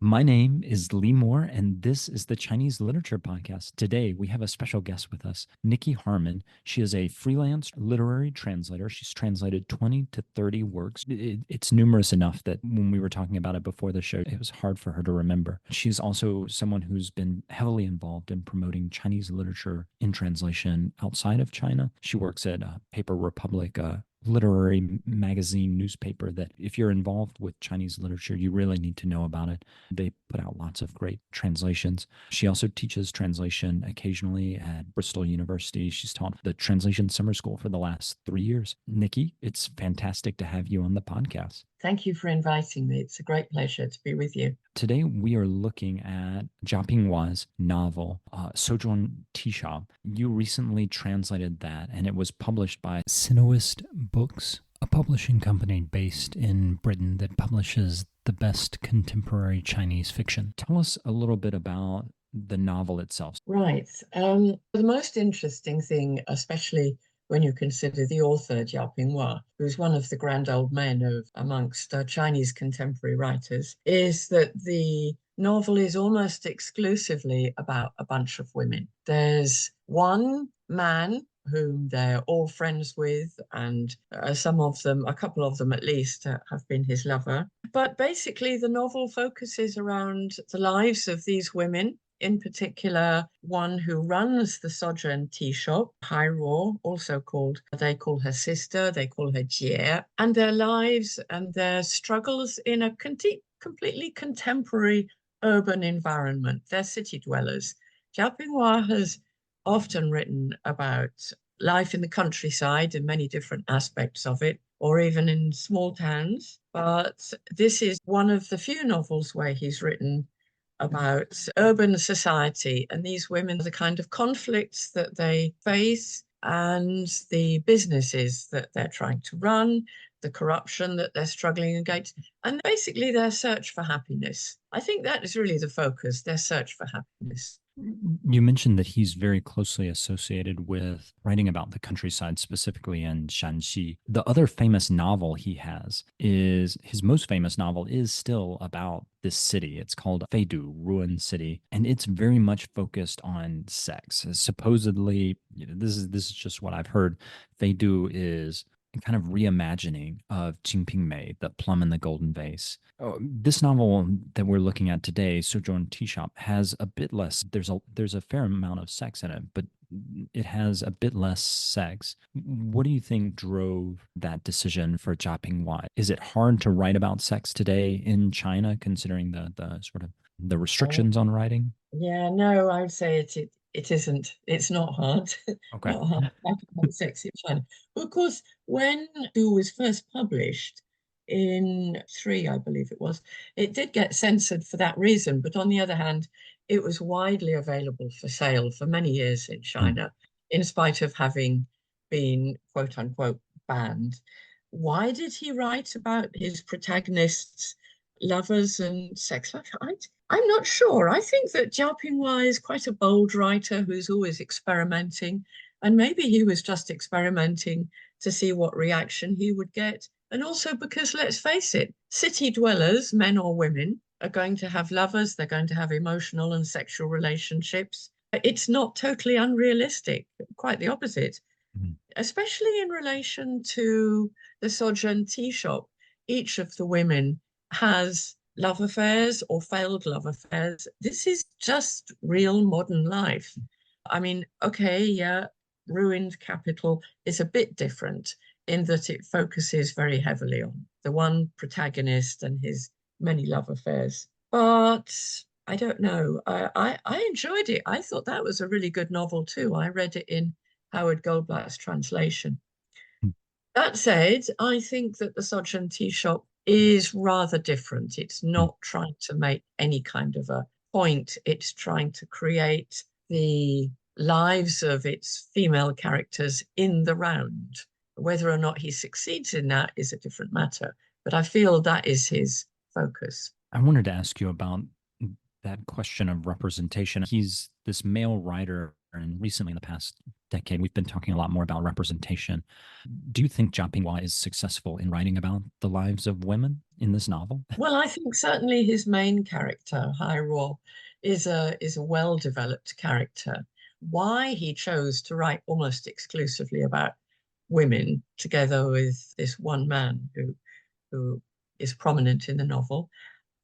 My name is Lee Moore, and this is the Chinese Literature Podcast. Today, we have a special guest with us, Nicky Harman. She is a freelance literary translator. She's translated 20 to 30 works. It's numerous enough that when we were talking about it before the show, it was hard for her to remember. She's also someone who's been heavily involved in promoting Chinese literature in translation outside of China. She works at Paper Republic, literary magazine newspaper that if you're involved with Chinese literature, you really need to know about it. They put out lots of great translations. She also teaches translation occasionally at Bristol University. She's taught the translation summer school for the last 3 years. Nicky, it's fantastic to have you on the podcast. Thank you for inviting me. It's a great pleasure to be with you. Today, we are looking at Jia Pingwa's novel, Sojourn, Teashop. You recently translated that, and it was published by Sinuist Books, a publishing company based in Britain that publishes the best contemporary Chinese fiction. Tell us a little bit about the novel itself. Right. The most interesting thing, especially when you consider the author, Jia Pingwa, who's one of the grand old men of amongst Chinese contemporary writers, is that the novel is almost exclusively about a bunch of women. There's one man whom they're all friends with, and some of them, a couple of them at least, have been his lover. But basically, the novel focuses around the lives of these women, in particular, one who runs the Sojourn Teashop, Raw, also called, they call her sister, they call her Jie, and their lives and their struggles in a completely contemporary urban environment. They're city dwellers. Jia Pingwa has often written about life in the countryside and many different aspects of it, or even in small towns. But this is one of the few novels where he's written about urban society and these women, the kind of conflicts that they face and the businesses that they're trying to run, the corruption that they're struggling against, and basically their search for happiness. I think that is really the focus, their search for happiness. You mentioned that he's very closely associated with writing about the countryside, specifically in Shanxi. The other famous novel he has is his most famous novel is still about this city. It's called Feidu, Ruin City, and it's very much focused on sex. Supposedly, this is just what I've heard. Feidu is kind of reimagining of Jinping Mei, the plum in the golden vase. Oh, this novel that we're looking at today, Sojourn Tea Shop, has a bit less. There's a fair amount of sex in it, but it has a bit less sex. What do you think drove that decision for Jia Pingwai? Is it hard to write about sex today in China, considering the sort of the Oh, restrictions on writing? yeah, no, I would say it isn't. It's not hard. Okay. Not hard to write about sex in China. But of course, when it was first published in three, I believe it was, it did get censored for that reason. But on the other hand, it was widely available for sale for many years in China, in spite of having been quote unquote banned. Why did he write about his protagonists' lovers and sex life? I'm not sure. I think that Jia Pingwai is quite a bold writer who's always experimenting, and maybe he was just experimenting to see what reaction he would get. And also because, let's face it, city dwellers, men or women, are going to have lovers, they're going to have emotional and sexual relationships. It's not totally unrealistic, quite the opposite, Mhm. especially in relation to the Sojourn tea shop. Each of the women has love affairs or failed love affairs. This is just real modern life. I mean, okay, yeah, Ruined Capital is a bit different in that it focuses very heavily on the one protagonist and his many love affairs. But I don't know. I enjoyed it. I thought that was a really good novel too. I read it in Howard Goldblatt's translation. That said, I think that the Sojourn Tea Shop is rather different. It's not trying to make any kind of a point. It's trying to create the lives of its female characters in the round. Whether or not he succeeds in that is a different matter. But I feel that is his focus. I wanted to ask you about that question of representation. He's this male writer And recently, in the past decade, we've been talking a lot more about representation. Do you think Jia Pingwa is successful in writing about the lives of women in this novel? Well, I think certainly his main character, Hyrule, is a well-developed character. Why he chose to write almost exclusively about women together with this one man who is prominent in the novel,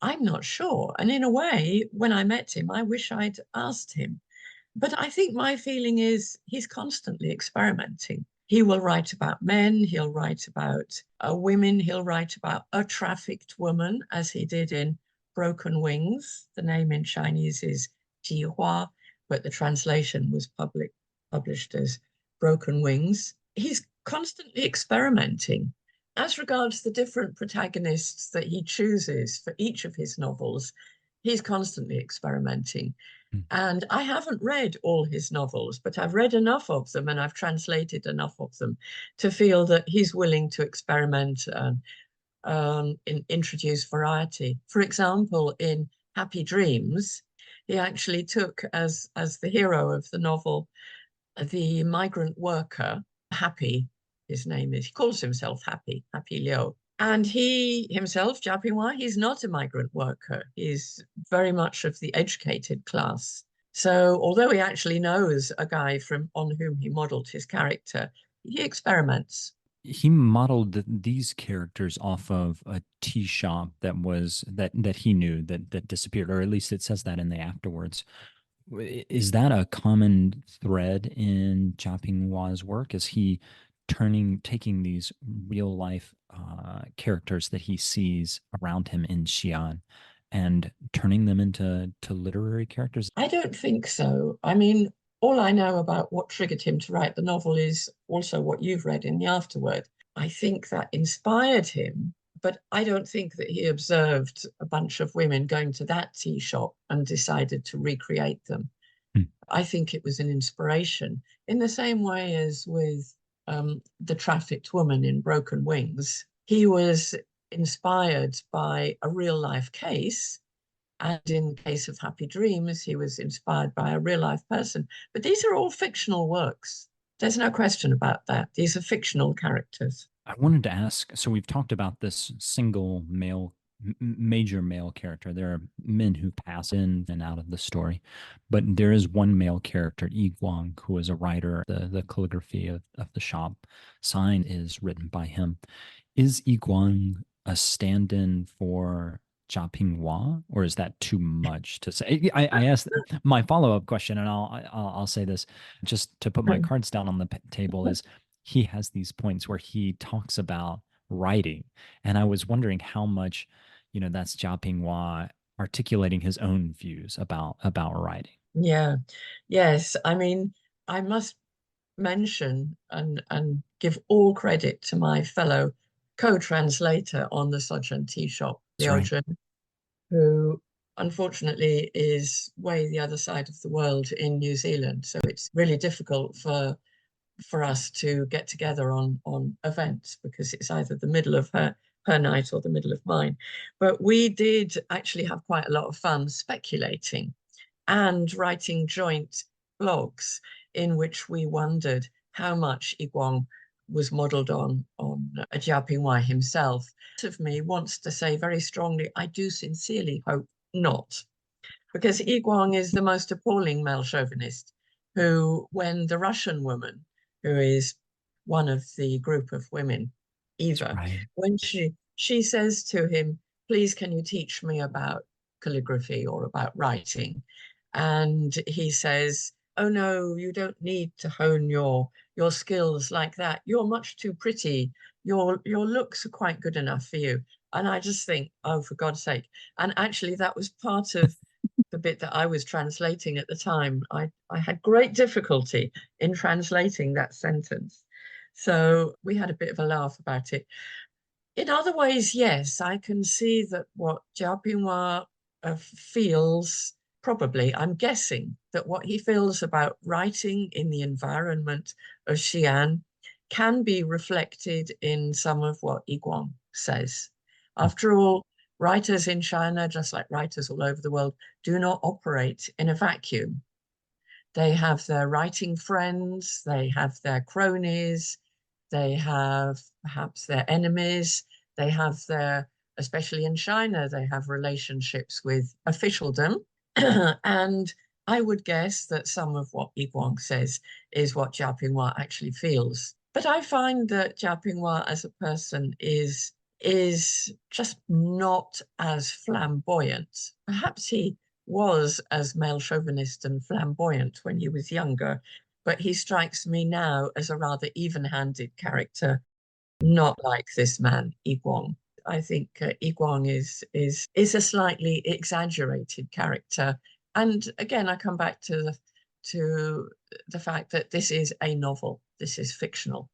I'm not sure. And in a way, when I met him, I wish I'd asked him. But I think my feeling is he's constantly experimenting. He will write about men, he'll write about women, he'll write about a trafficked woman, as he did in Broken Wings. The name in Chinese is Jihua, but the translation was published as Broken Wings. He's constantly experimenting. As regards the different protagonists that he chooses for each of his novels, he's constantly experimenting. And I haven't read all his novels, but I've read enough of them and I've translated enough of them to feel that he's willing to experiment and introduce variety. For example, in Happy Dreams, he actually took as the hero of the novel the migrant worker, Happy, his name is, he calls himself Happy, Happy Liu. And he himself, Jia Pingwa, he's not a migrant worker. He's very much of the educated class. So although he actually knows a guy from on whom he modeled his character, he experiments. He modeled these characters off of a tea shop that he knew that disappeared, or at least it says that in the afterwards. Is that a common thread in Jia Pinghua's work? Is he taking these real life characters that he sees around him in Xi'an and turning them into literary characters? I don't think so. I mean, all I know about what triggered him to write the novel is also what you've read in the afterword. I think that inspired him, but I don't think that he observed a bunch of women going to that tea shop and decided to recreate them. Hmm. I think it was an inspiration in the same way as with the trafficked woman in Broken Wings. He was inspired by a real life case, and in the case of Happy Dreams, he was inspired by a real life person. But these are all fictional works. There's no question about that. These are fictional characters. I wanted to ask, so we've talked about this single major male character. There are men who pass in and out of the story, but there is one male character, Yi Guang, who is a writer. The calligraphy of the shop sign is written by him. Is Yi Guang a stand-in for Jia Pinghua, or is that too much to say? I asked my follow-up question, and I'll say this just to put my cards down on the table is he has these points where he talks about writing, and I was wondering how much, that's Jia Pinghua articulating his own views about writing. Yeah, yes. I mean, I must mention and give all credit to my fellow co-translator on the Sojourn Teashop, That's right. Sojourn, who unfortunately is way the other side of the world in New Zealand. So it's really difficult for us to get together on events because it's either the middle of her night or the middle of mine. But we did actually have quite a lot of fun speculating and writing joint blogs in which we wondered how much Iguang was modeled on Jia Pingwai himself. Part of me wants to say very strongly, I do sincerely hope not, because Iguang is the most appalling male chauvinist who, when the Russian woman, who is one of the group of women, That's Eva, right. when she says to him, please, can you teach me about calligraphy or about writing? And he says, oh no, you don't need to hone your skills like that. You're much too pretty. Your looks are quite good enough for you. And I just think, oh, for God's sake. And actually, that was part of the bit that I was translating at the time. I had great difficulty in translating that sentence. So we had a bit of a laugh about it. In other ways, yes, I can see that what Jia Pingwa feels, probably, I'm guessing that what he feels about writing in the environment of Xi'an can be reflected in some of what Iguang says. After all, writers in China, just like writers all over the world, do not operate in a vacuum. They have their writing friends, they have their cronies, they have perhaps their enemies, they have their, especially in China, they have relationships with officialdom. And I would guess that some of what Yi Guang says is what Jia Pingwa actually feels. But I find that Jia Pingwa as a person is just not as flamboyant. Perhaps he was as male chauvinist and flamboyant when he was younger, but he strikes me now as a rather even-handed character, not like this man, Yi Guang. I think Yi Guang is a slightly exaggerated character. And again, I come back to the fact that this is a novel. This is fictional.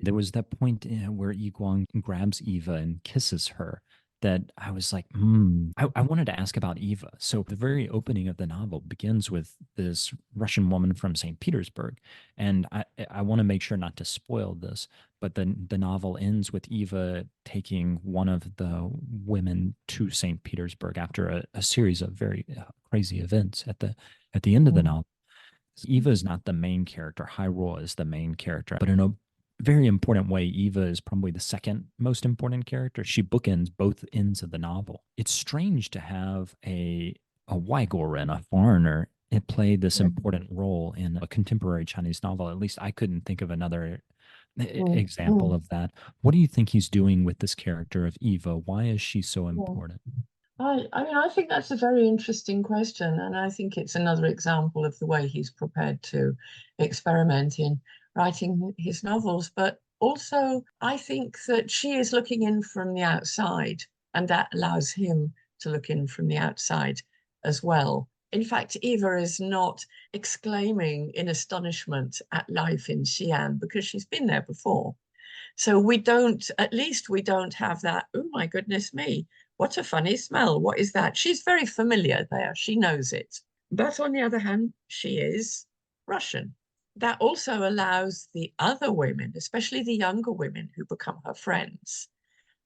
There was that point where Iguang grabs Eva and kisses her that I was like, I wanted to ask about Eva. So the very opening of the novel begins with this Russian woman from St. Petersburg. And I want to make sure not to spoil this, but the novel ends with Eva taking one of the women to St. Petersburg after a series of very crazy events at the end of the Mm, novel. Eva is not the main character. Hyrule is the main character. But in a very important way, Eva is probably the second most important character. She bookends both ends of the novel. It's strange to have a Uighur, a foreigner, it played this mm, important role in a contemporary Chinese novel. At least I couldn't think of another mm, example mm. of that. What do you think he's doing with this character of Eva? Why is she so Yeah. important? I mean, I think that's a very interesting question, and I think it's another example of the way he's prepared to experiment in writing his novels. But also, I think that she is looking in from the outside, and that allows him to look in from the outside as well. In fact, Eva is not exclaiming in astonishment at life in Xi'an because she's been there before. So we don't, at least we don't have that, oh my goodness me, what a funny smell. What is that? She's very familiar there. She knows it. But on the other hand, she is Russian. That also allows the other women, especially the younger women who become her friends,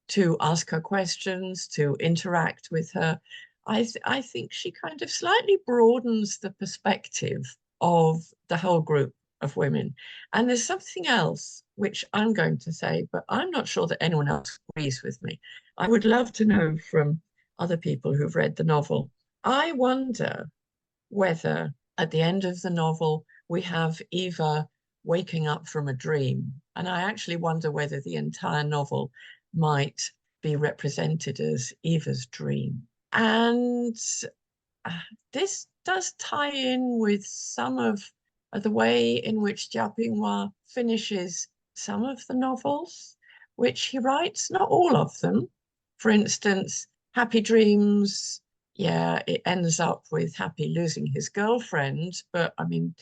to ask her questions, to interact with her. I think she kind of slightly broadens the perspective of the whole group of women. And there's something else which I'm going to say, but I'm not sure that anyone else agrees with me. I would love to know from other people who've read the novel. I wonder whether at the end of the novel we have Eva waking up from a dream. And I actually wonder whether the entire novel might be represented as Eva's dream. And uh, this does tie in with some of the way in which Jia Pingwa finishes some of the novels, which he writes, not all of them. For instance, Happy Dreams, yeah, it ends up with Happy losing his girlfriend, but I mean,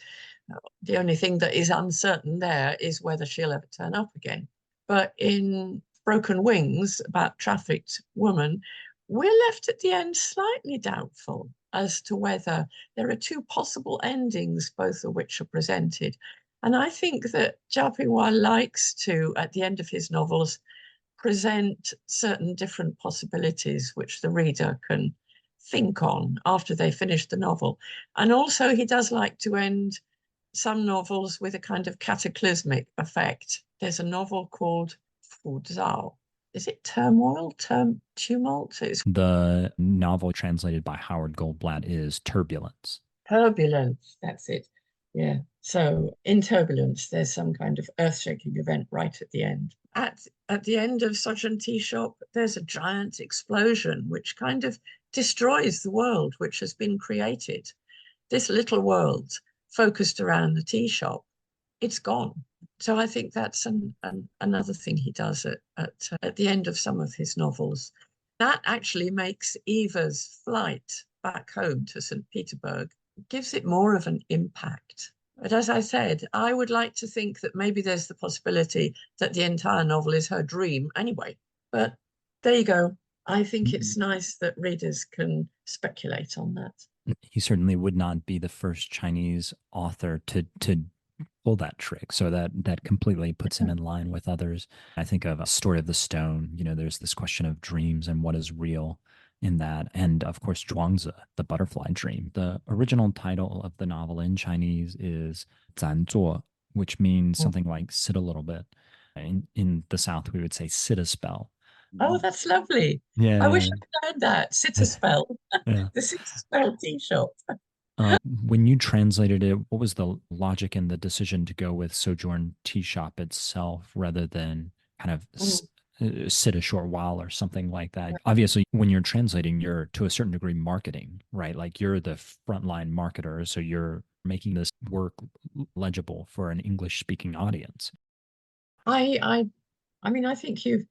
the only thing that is uncertain there is whether she'll ever turn up again. But in Broken Wings, about trafficked woman, we're left at the end slightly doubtful as to whether there are two possible endings, both of which are presented. And I think that Jia Pingwa likes to, at the end of his novels, present certain different possibilities which the reader can think on after they finish the novel. And also, he does like to end some novels with a kind of cataclysmic effect. There's a novel called Fu Zhao. Is it turmoil, tumult? It's The novel translated by Howard Goldblatt is Turbulence. turbulence. That's it. Yeah. So in turbulence, there's some kind of earth-shaking event right at the end. At the end of Sojourn Teashop, there's a giant explosion which kind of destroys the world which has been created. This little world focused around the tea shop, it's gone. So I think that's another thing he does at the end of some of his novels. That actually makes Eva's flight back home to St. Petersburg, gives it more of an impact. But as I said, I would like to think that maybe there's the possibility that the entire novel is her dream anyway. But there you go. I think it's nice that readers can speculate on that. He certainly would not be the first Chinese author to pull that trick. So that completely puts him in line with others. I think of a Story of the Stone. You know, there's this question of dreams and what is real. in that. And of course, Zhuangzi, the butterfly dream. The original title of the novel in Chinese is 暂坐, which means Mm. something like sit a little bit. In the South, we would say sit a spell. Oh, that's lovely. I wish Yeah, I'd learned that. Sit a yeah, spell. yeah. The sit a spell tea shop. When you translated it, what was the logic and the decision to go with Sojourn Teashop itself rather than kind of Mm. sit a short while or something like that? Obviously, when you're translating, you're to a certain degree marketing, right? Like you're the frontline marketer, so you're making this work legible for an English speaking audience. I, I, I mean, I think you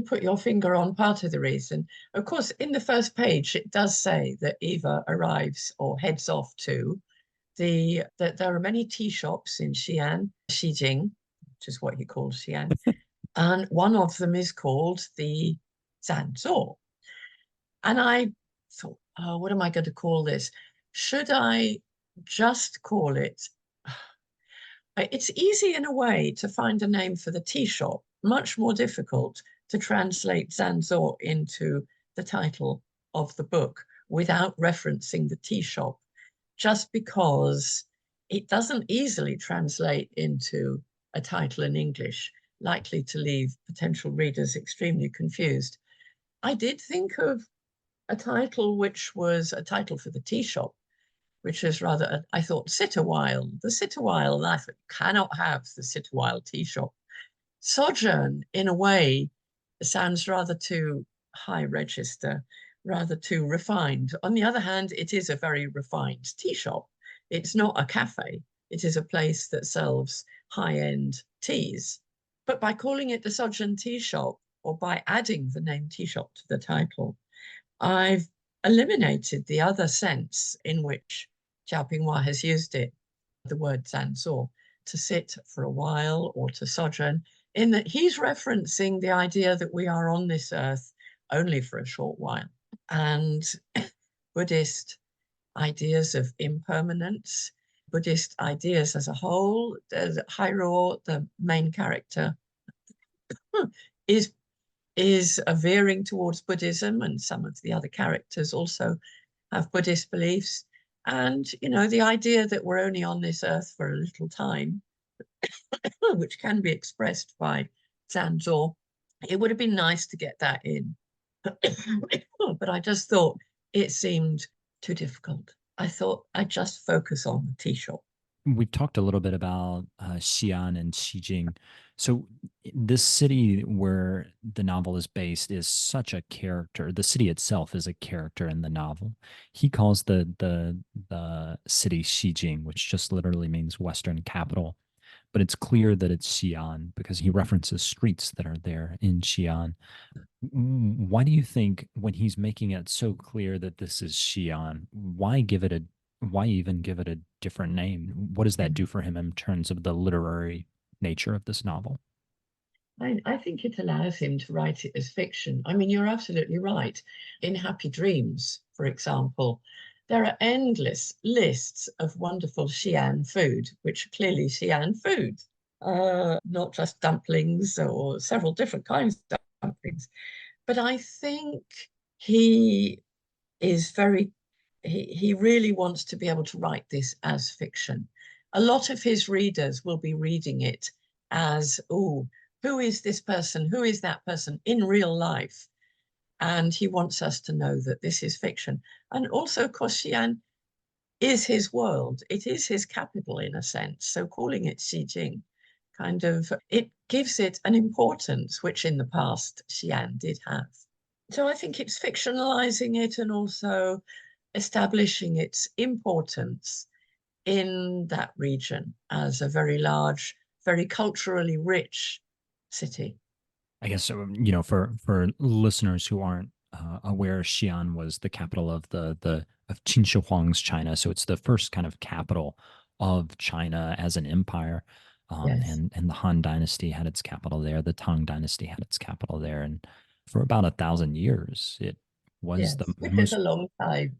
put your finger on part of the reason. Of course, in the first page, it does say that Eva arrives or heads off to that there are many tea shops in Xi'an, Xijing, which is what he calls Xi'an, and one of them is called the Zanzuo. And I thought, oh, what am I going to call this? Should I just call it? It's easy in a way to find a name for the tea shop, much more difficult to translate Zanzor into the title of the book without referencing the tea shop, just because it doesn't easily translate into a title in English, likely to leave potential readers extremely confused. I did think of a title which was a title for the tea shop, which is rather, I thought, sit a while. The sit a while life cannot have the sit a while tea shop. Sojourn, in a way, sounds rather too high register, rather too refined. On the other hand, it is a very refined tea shop. It's not a cafe. It is a place that sells high-end teas. But by calling it the Sojourn Tea Shop, or by adding the name tea shop to the title, I've eliminated the other sense in which Xiao Pingwa has used it, the word zanzuo, to sit for a while or to sojourn, in that he's referencing the idea that we are on this earth only for a short while. And Buddhist ideas of impermanence, Buddhist ideas as a whole, Hairo, the main character, is is veering towards Buddhism, and some of the other characters also have Buddhist beliefs. And, the idea that we're only on this earth for a little time, which can be expressed by Zanzor, it would have been nice to get that in. But I just thought it seemed too difficult. I thought I'd just focus on the tea shop. We've talked a little bit about Xi'an and Xijing. So this city where the novel is based is such a character. The city itself is a character in the novel. He calls the city Xijing, which just literally means Western capital. But it's clear that it's Xi'an because he references streets that are there in Xi'an. Why do you think when he's making it so clear that this is Xi'an, why even give it a different name? What does that do for him in terms of the literary nature of this novel? I think it allows him to write it as fiction. I mean, you're absolutely right. In Happy Dreams, for example, there are endless lists of wonderful Xi'an food, which are clearly Xi'an food, not just dumplings or several different kinds of dumplings. But I think he is he really wants to be able to write this as fiction. A lot of his readers will be reading it as, oh, who is this person? Who is that person in real life? And he wants us to know that this is fiction. And also, Koshian is his world. It is his capital in a sense. So calling it Xijing kind of, it gives it an importance, which in the past Xi'an did have. So I think it's fictionalizing it and also establishing its importance in that region as a very large, very culturally rich city. I guess for listeners who aren't aware, Xi'an was the capital of the of Qin Shi Huang's China, so it's the first kind of capital of China as an empire. Yes, And the Han Dynasty had its capital there. The Tang Dynasty had its capital there, and for about 1,000 years, it was the yes, which is most a long time.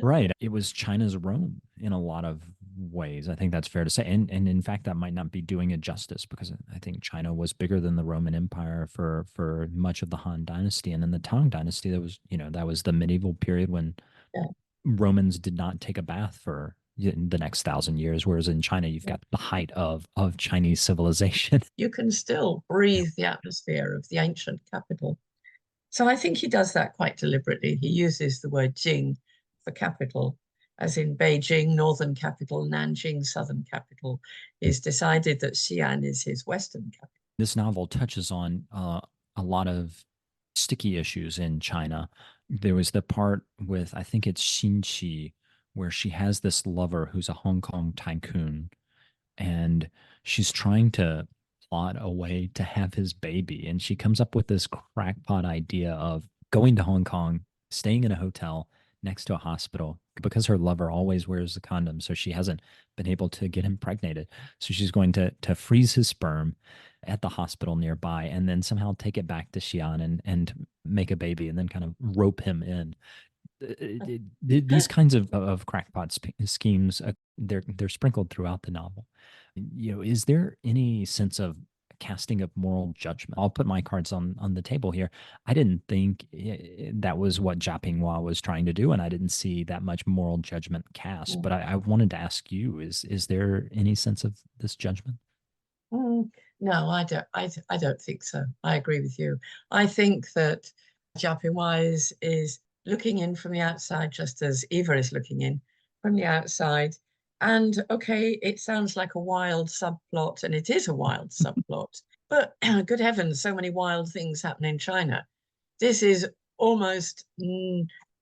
right. It was China's Rome in a lot of ways. I think that's fair to say. And in fact, that might not be doing it justice because I think China was bigger than the Roman Empire for much of the Han Dynasty. And in the Tang Dynasty, that was the medieval period when Yeah, Romans did not take a bath for the next 1,000 years, whereas in China, you've yeah. got the height of Chinese civilization. You can still breathe the atmosphere of the ancient capital. So I think he does that quite deliberately. He uses the word Jing for capital, as in Beijing, northern capital, Nanjing, southern capital. He's decided that Xi'an is his western capital. This novel touches on a lot of sticky issues in China. There was the part with, I think it's Xinqi, where she has this lover who's a Hong Kong tycoon, and she's trying to plot a way to have his baby. And she comes up with this crackpot idea of going to Hong Kong, staying in a hotel next to a hospital because her lover always wears the condom. So she hasn't been able to get impregnated. So she's going to freeze his sperm at the hospital nearby and then somehow take it back to Xi'an and make a baby and then kind of rope him in. These kinds of crackpot schemes, they're sprinkled throughout the novel. Is there any sense of casting of moral judgment? I'll put my cards on the table here. I didn't think that was what Jia Pingwa was trying to do, and I didn't see that much moral judgment cast. But I wanted to ask you: is there any sense of this judgment? Mm, no, I don't. I don't think so. I agree with you. I think that Jiaping Wise is looking in from the outside, just as Eva is looking in from the outside. And okay, it sounds like a wild subplot, and it is a wild subplot. But good heavens, so many wild things happen in China. This is almost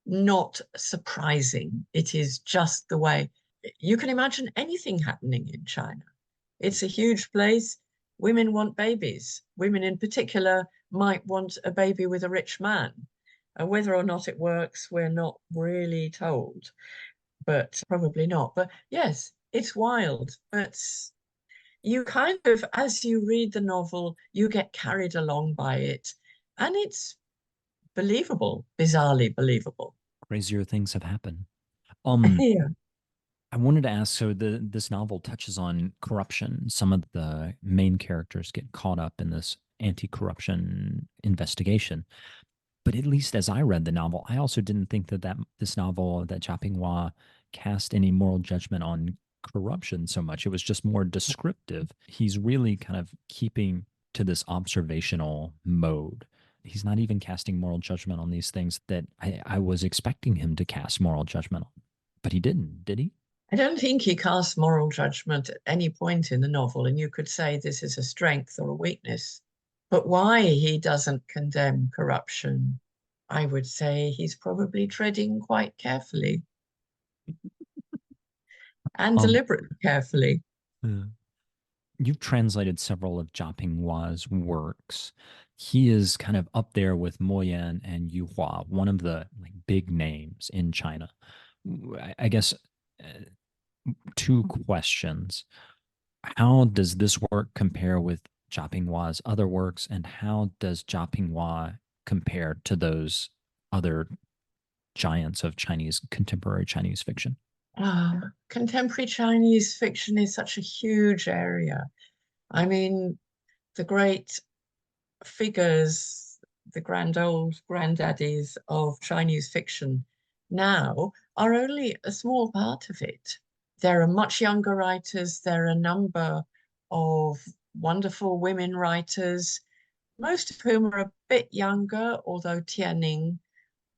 not surprising. It is just the way you can imagine anything happening in China. It's a huge place. Women want babies. Women in particular might want a baby with a rich man. Whether or not it works, we're not really told, but probably not. But yes, it's wild. But you kind of, as you read the novel, you get carried along by it. And it's believable, bizarrely believable. Crazier things have happened. Um, Yeah. I wanted to ask, so this novel touches on corruption. Some of the main characters get caught up in this anti-corruption investigation. But at least as I read the novel, I also didn't think that this novel, that Jia Pingwa, cast any moral judgment on corruption so much. It was just more descriptive. He's really kind of keeping to this observational mode. He's not even casting moral judgment on these things that I was expecting him to cast moral judgment on. But he didn't, did he? I don't think he casts moral judgment at any point in the novel, and you could say this is a strength or a weakness. But why he doesn't condemn corruption, I would say he's probably treading quite carefully and Um, deliberately carefully. uh, you've translated several of Jia Pinghua's works. He is kind of up there with Mo Yan and Yu Hua, one of the like big names in China. I guess uh, two questions. How does this work compare with Jia Pinghua's other works, and how does Jia Pinghua compare to those other giants of contemporary Chinese fiction? Contemporary Chinese fiction is such a huge area. I mean, the great figures, the grand old granddaddies of Chinese fiction now are only a small part of it. There are much younger writers, there are a number of wonderful women writers, most of whom are a bit younger, although Tianning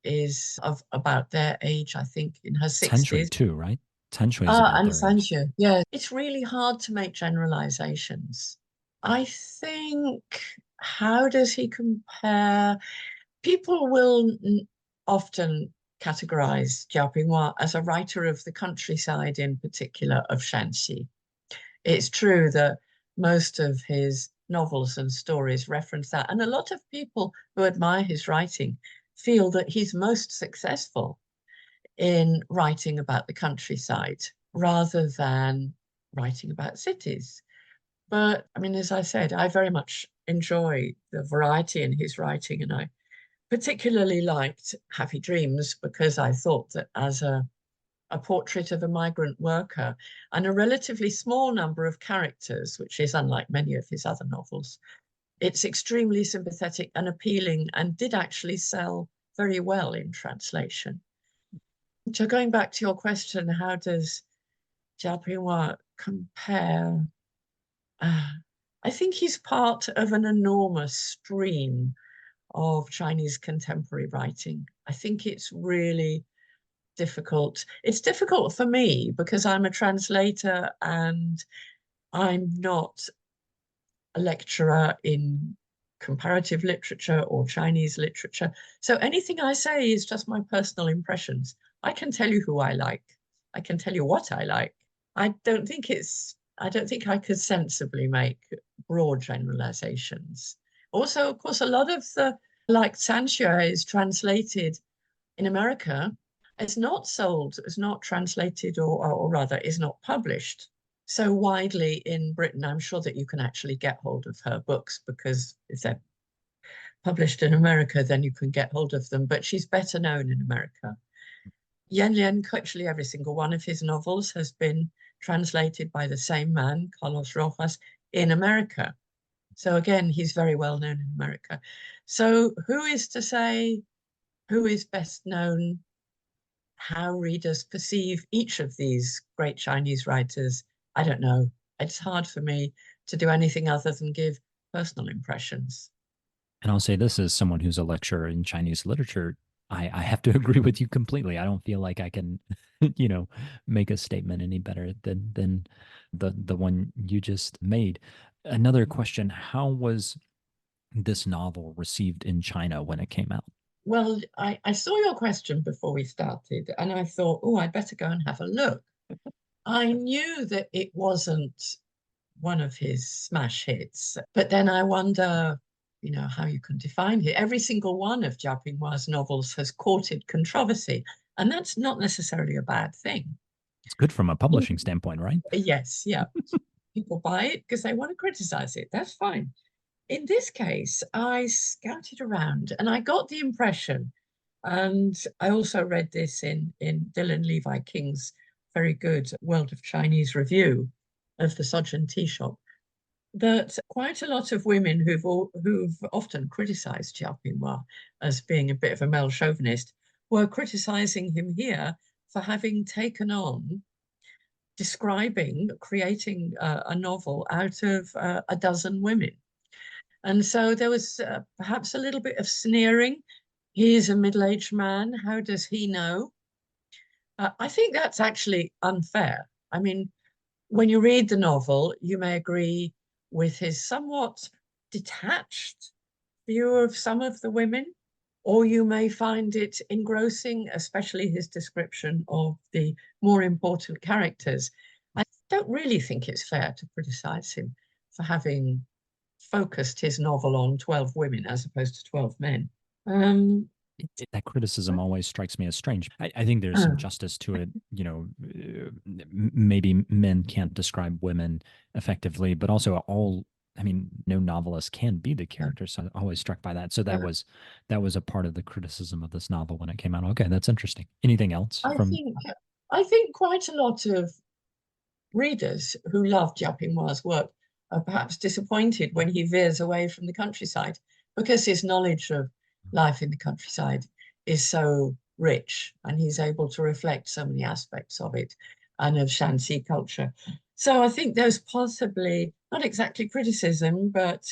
is of about their age, I think, in her Century 60s. too, right? Century is about And their age. Sancho, yeah. It's really hard to make generalizations. I think, how does he compare? People will often categorize Jiao Pinghua as a writer of the countryside, in particular of Shanxi. It's true that most of his novels and stories reference that, and a lot of people who admire his writing feel that he's most successful in writing about the countryside rather than writing about cities. But I mean, as I said, I very much enjoy the variety in his writing, and I particularly liked Happy Dreams because I thought that as a portrait of a migrant worker, and a relatively small number of characters, which is unlike many of his other novels. It's extremely sympathetic and appealing and did actually sell very well in translation. So going back to your question, how does Jia Pingwa compare? Uh, I think he's part of an enormous stream of Chinese contemporary writing. I think it's really difficult. It's difficult for me because I'm a translator and I'm not a lecturer in comparative literature or Chinese literature. So anything I say is just my personal impressions. I can tell you who I like. I can tell you what I like. I don't think I could sensibly make broad generalizations. Also, of course, a lot of the, like Sanxue is translated in America. It's not sold, it's not translated, or rather, is not published so widely in Britain. I'm sure that you can actually get hold of her books because if they're published in America, then you can get hold of them. But she's better known in America. Yen Lien, virtually every single one of his novels has been translated by the same man, Carlos Rojas, in America. So again, he's very well known in America. So who is to say who is best known, how readers perceive each of these great Chinese writers? I don't know. It's hard for me to do anything other than give personal impressions. And I'll say this as someone who's a lecturer in Chinese literature. I have to agree with you completely. I don't feel like I can, make a statement any better than the one you just made. Another question: how was this novel received in China when it came out? Well, I saw your question before we started, and I thought, oh, I'd better go and have a look. I knew that it wasn't one of his smash hits, but then I wonder, how you can define it. Every single one of Jia Pinghua's novels has courted controversy, and that's not necessarily a bad thing. It's good from a publishing standpoint, right? Yes, yeah. People buy it because they want to criticize it. That's fine. In this case, I scouted around and I got the impression, and I also read this in Dylan Levi King's very good World of Chinese review of the Sojourn Teashop, that quite a lot of women who've often criticized Xia Pingwa as being a bit of a male chauvinist were criticizing him here for having taken on creating a novel out of a dozen women. And so there was perhaps a little bit of sneering. He is a middle-aged man. How does he know? I think that's actually unfair. I mean, when you read the novel, you may agree with his somewhat detached view of some of the women, or you may find it engrossing, especially his description of the more important characters. I don't really think it's fair to criticize him for having focused his novel on 12 women as opposed to 12 men. Um, That criticism always strikes me as strange. I think there's some uh, justice to it. Maybe men can't describe women effectively, but also I mean, no novelist can be the uh, character. So I'm always struck by that. So that uh, was a part of the criticism of this novel when it came out. Okay, that's interesting. Anything else I from? think I think quite a lot of readers who love Jia Pinghua's work are perhaps disappointed when he veers away from the countryside because his knowledge of life in the countryside is so rich and he's able to reflect so many aspects of it and of Shanxi culture. So I think there's possibly not exactly criticism, but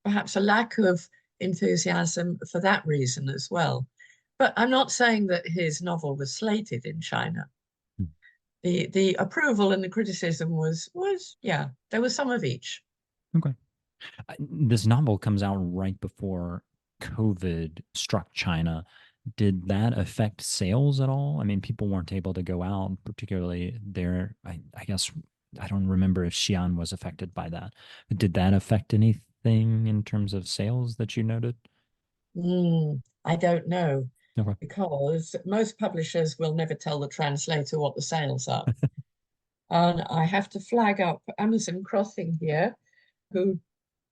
perhaps a lack of enthusiasm for that reason as well. But I'm not saying that his novel was slated in China. The approval and the criticism was yeah, there was some of each. Okay. This novel comes out right before COVID struck China. Did that affect sales at all? I mean, people weren't able to go out, particularly there. I guess I don't remember if Xi'an was affected by that. But did that affect anything in terms of sales that you noted? I don't know Okay. because most publishers will never tell the translator what the sales are. And I have to flag up Amazon Crossing here, who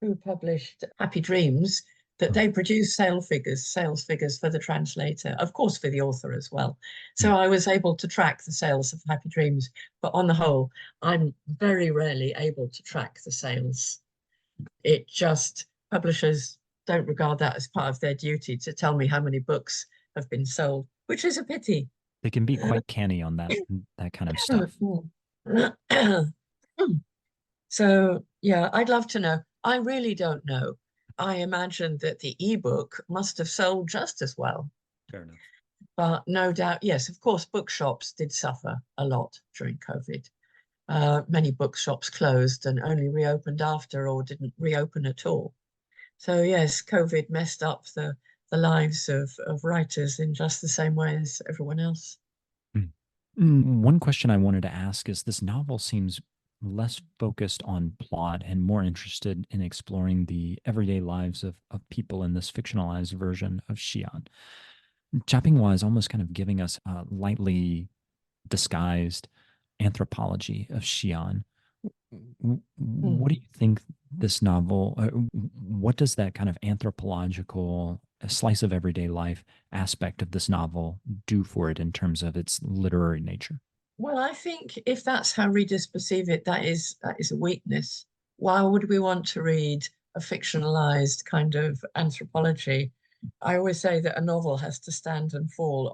who published Happy Dreams, that Oh, they produce sales figures for the translator, of course, for the author as well. So mm. I was able to track the sales of Happy Dreams, but on the whole, I'm very rarely able to track the sales. It just, publishers don't regard that as part of their duty to tell me how many books have been sold, which is a pity. They can be quite canny on that kind of stuff. So, yeah, I'd love to know. I really don't know. I imagine that the ebook must have sold just as well. Fair enough. But no doubt, yes, of course, bookshops did suffer a lot during COVID. Many bookshops closed and only reopened after or didn't reopen at all. So, yes, COVID messed up the lives of writers in just the same way as everyone else. Mm. One question I wanted to ask is this novel seems less focused on plot and more interested in exploring the everyday lives of people in this fictionalized version of Xi'an. Pingwa is almost kind of giving us a lightly disguised anthropology of Xi'an. Hmm. What do you think this novel, what does that kind of anthropological slice of everyday life aspect of this novel do for it in terms of its literary nature? Well, I think if that's how readers perceive it, that is a weakness. Why would we want to read a fictionalized kind of anthropology? I always say that a novel has to stand and fall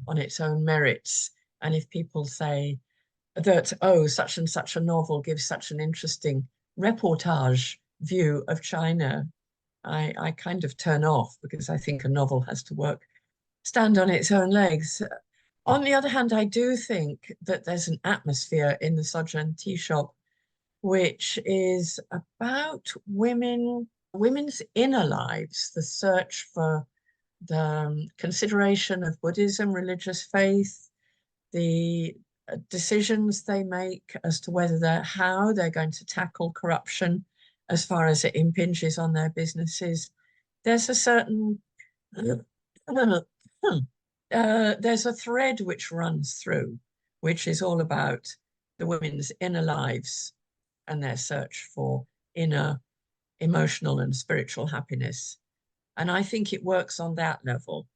on its own merits. And if people say that, oh, such and such a novel gives such an interesting reportage view of China, I kind of turn off because I think a novel has to stand on its own legs. On the other hand, I do think that there's an atmosphere in the Sojourn Teashop which is about women's inner lives, the search for the consideration of Buddhism, religious faith, the decisions they make as to how they're going to tackle corruption as far as it impinges on their businesses. There's a certain there's a thread which runs through, which is all about the women's inner lives and their search for inner emotional and spiritual happiness. And I think it works on that level.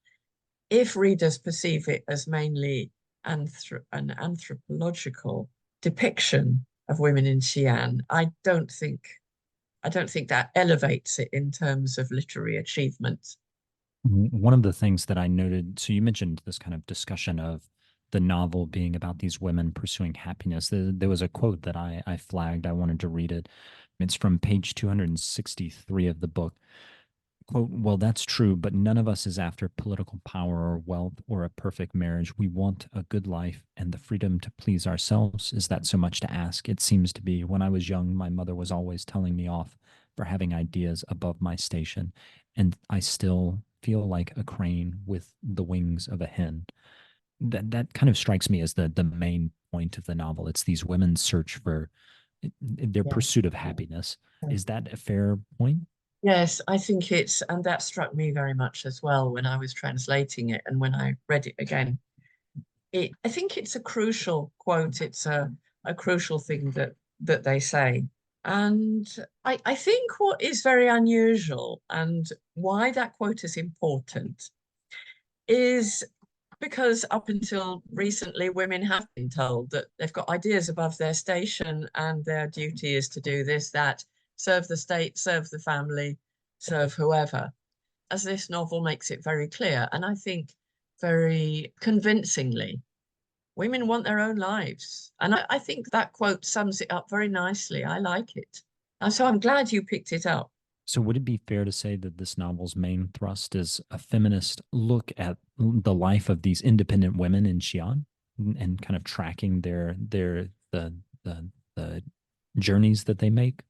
If readers perceive it as mainly an anthropological depiction of women in Xi'an, I don't think that elevates it in terms of literary achievement. One of the things that I noted, so you mentioned this kind of discussion of the novel being about these women pursuing happiness. There was a quote that I flagged. I wanted to read it. It's from page 263 of the book. Quote, well, that's true, but none of us is after political power or wealth or a perfect marriage. We want a good life and the freedom to please ourselves. Is that so much to ask? It seems to be. When I was young, my mother was always telling me off for having ideas above my station, and I still feel like a crane with the wings of a hen. That kind of strikes me as the main point of the novel. It's these women's search for their Yes. pursuit of happiness. Is that a fair point? Yes, I think and that struck me very much as well when I was translating it and when I read it again. I think it's a crucial quote. It's a crucial thing that they say. And I think what is very unusual and why that quote is important is because up until recently, women have been told that they've got ideas above their station and their duty is to do this, that, serve the state, serve the family, serve whoever. As this novel makes it very clear, and I think very convincingly, women want their own lives. And I think that quote sums it up very nicely. I like it. And so I'm glad you picked it up. So, would it be fair to say that this novel's main thrust is a feminist look at the life of these independent women in Xi'an and kind of tracking the journeys that they make?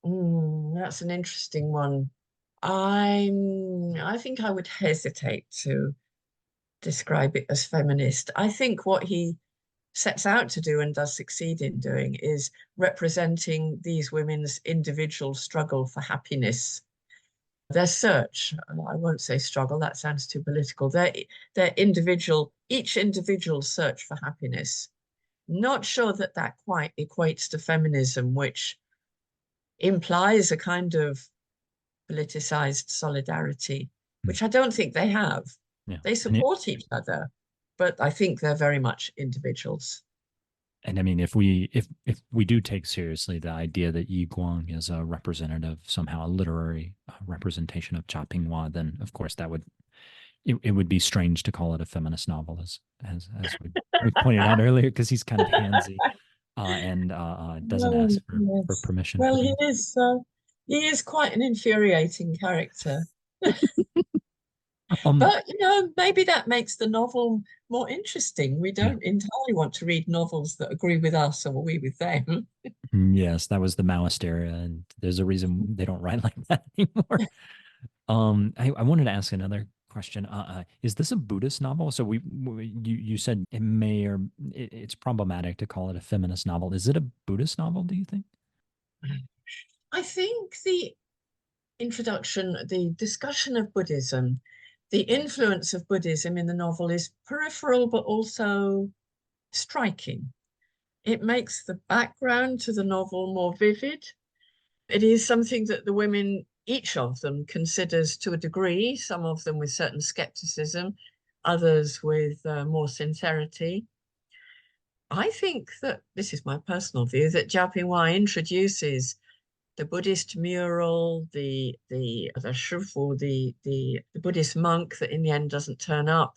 That's an interesting one. I think I would hesitate to describe it as feminist. I think what he sets out to do and does succeed in doing is representing these women's individual struggle for happiness, their search. I won't say struggle, that sounds too political. Each individual search for happiness. Not sure that that quite equates to feminism, which implies a kind of politicized solidarity, Mm. which I don't think they have. Yeah. They And it, support each other, but I think they're very much individuals. and I mean, if we do take seriously the idea that Yi Guang is a representative, somehow a literary representation of Cha Pingwa, then of course it would be strange to call it a feminist novel, we pointed out earlier, because he's kind of handsy and doesn't Oh, ask for yes. permission for Well, things. he is quite an infuriating character. Um, But, maybe that makes the novel more interesting. We yeah. don't entirely want to read novels that agree with us or we with them. Yes, that was the Maoist era, and there's a reason they don't write like that anymore. I wanted to ask another question. Is this a Buddhist novel? So you said it may or it's problematic to call it a feminist novel. Is it a Buddhist novel, do you think? I think the introduction, the discussion of Buddhism, the influence of Buddhism in the novel is peripheral but also striking. It makes the background to the novel more vivid. It is something that the women, each of them, considers to a degree, some of them with certain skepticism, others with more sincerity. I think that this is my personal view that Jiao Pingwai introduces the Buddhist mural, the shifu, the Buddhist monk that in the end doesn't turn up,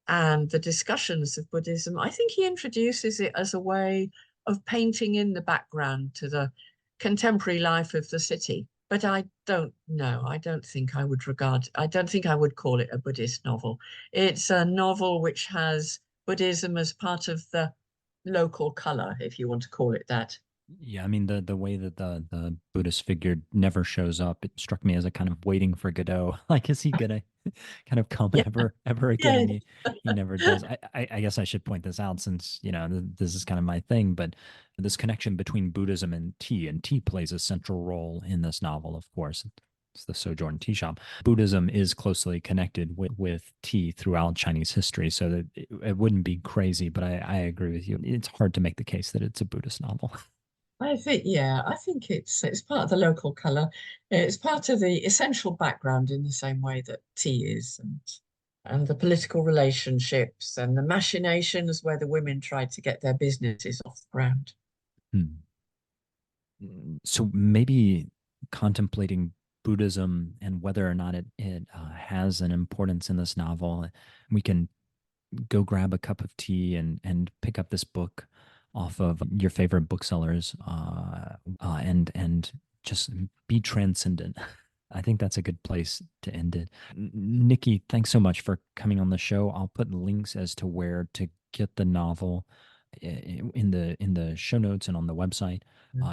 and the discussions of Buddhism. I think he introduces it as a way of painting in the background to the contemporary life of the city. But I don't know. I don't think I would call it a Buddhist novel. It's a novel which has Buddhism as part of the local color, if you want to call it that. Yeah, I mean the way that the Buddhist figure never shows up, it struck me as a kind of waiting for Godot. Like, is he gonna kind of come Yeah, ever again? yeah, And he never does. I guess I should point this out, since this is kind of my thing, but this connection between Buddhism and tea plays a central role in this novel. Of course, it's the Sojourn tea shop. Buddhism is closely connected with tea throughout Chinese history, so that it wouldn't be crazy. But I agree with you. It's hard to make the case that it's a Buddhist novel. I think it's part of the local colour. It's part of the essential background in the same way that tea is, and the political relationships and the machinations where the women tried to get their businesses off the ground. Hmm. So maybe contemplating Buddhism and whether or not it has an importance in this novel, we can go grab a cup of tea and pick up this book off of your favorite booksellers, and just be transcendent. I think that's a good place to end it. Nikki, thanks so much for coming on the show. I'll put links as to where to get the novel in the show notes and on the website.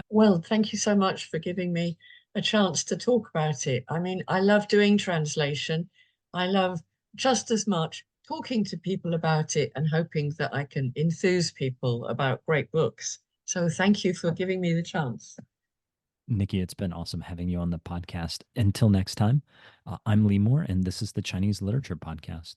Well, thank you so much for giving me a chance to talk about it. I mean, I love doing translation. I love just as much talking to people about it and hoping that I can enthuse people about great books. So thank you for giving me the chance. Nikki, it's been awesome having you on the podcast. Until next time, I'm Lee Moore, and this is the Chinese Literature Podcast.